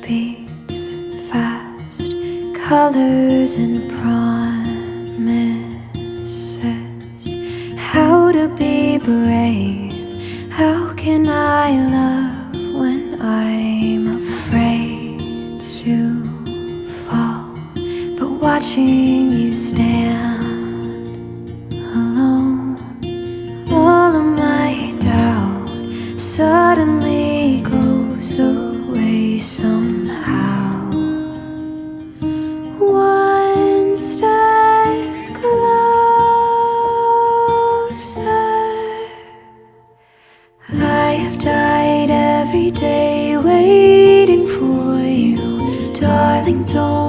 beats fast, colors and promises. How to be brave, how can I love when I'm afraid to fall? But watching you stand alone, all of my doubt suddenly goes away somehow. One step closer. I have died every day waiting for you, darling, don't